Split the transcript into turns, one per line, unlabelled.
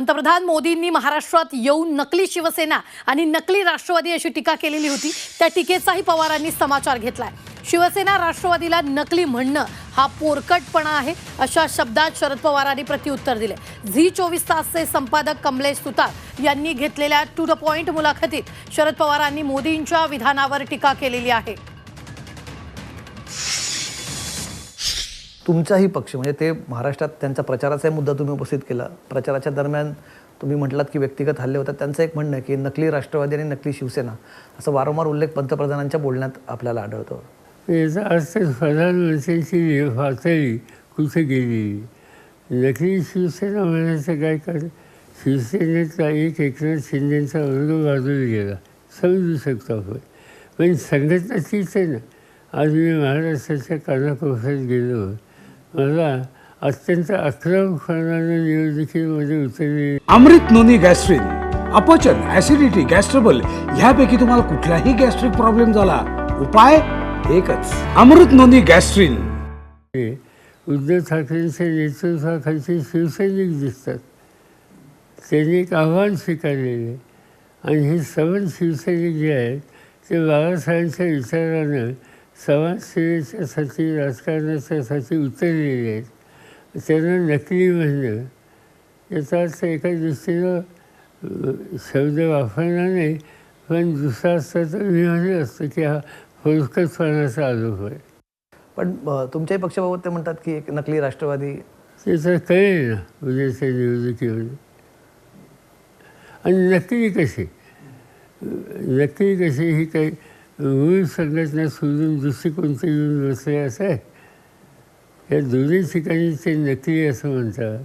पंतप्रधान मोदींनी महाराष्ट्रात येऊन नकली शिवसेना आणि नकली राष्ट्रवादी अशी टीका केलेली होती। त्या टीकेचाही पवारांनी समाचार घेतलाय। शिवसेना राष्ट्रवादीला नकली म्हणणं हा पोरकटपणा आहे अशा शब्दात शरद पवारांनी प्रत्युत्तर दिले। झी 24 तासचे संपादक कमलेश सुतार यांनी घेतलेल्या टू द पॉइंट मुलाखतीत शरद पवारांनी मोदींच्या विधानावर टीका केलेली आहे।
तुमचाही पक्ष म्हणजे ते महाराष्ट्रात त्यांचा प्रचाराचा मुद्दा तुम्ही उपस्थित केला। प्रचाराच्या दरम्यान तुम्ही म्हटलात की व्यक्तिगत हल्ले होतात। त्यांचं एक म्हणणं आहे की नकली राष्ट्रवादी आणि नकली शिवसेना असं वारंवार उल्लेख पंतप्रधानांच्या बोलण्यात आपल्याला आढळतो।
याचा अर्थ प्रधानमंत्र्यांची पातळी कुठे गेली? नकली शिवसेना म्हणायचं काय कारण? शिवसेनेचा एक एकनाथ शिंदेचा वर्ग बाजूला गेला समजू शकतो आपण, पण संघटना तीच आहे ना। आज मी महाराष्ट्राच्या कानाकोपऱ्यात गेलो, मला अत्यंत आक्रमकपणाने निवडणुकीमध्ये उतरले।
अमृत नोनी गॅस्ट्रिन, अपचन, ॲसिडिटी, गॅस्ट्रबल ह्यापैकी तुम्हाला कुठलाही गॅस्ट्रिक प्रॉब्लेम झाला, उपाय एकच, अमृत नोनी गॅस्ट्रिन।
उद्धव ठाकरेंच्या नेतृत्वाखालचे शिवसैनिक दिसतात, त्यांनी एक आव्हान स्वीकारलेले आणि हे सर्व शिवसैनिक जे आहेत ते बाळासाहेबांच्या विचारानं समाजसेवेच्यासाठी राजकारणाच्यासाठी उतरलेले आहेत। त्यांना नकली म्हणणं याचा अर्थ एका दृष्टीनं शब्द वापरणार नाही, पण दुसरा असता तर मी म्हणलं असतं की हा फोलकटपणाचा आरोप आहे।
पण तुमच्याही पक्षाबाबत ते म्हणतात की एक नकली राष्ट्रवादी
त्याचं कळेल ना उद्याच्या निवडणुकीमध्ये। आणि नकली कशी ही काही मूळ संघटना सोडून दुसरी कोणती येऊन बसले असं आहे? या दोन्ही ठिकाणी ते नकली असं म्हणतात।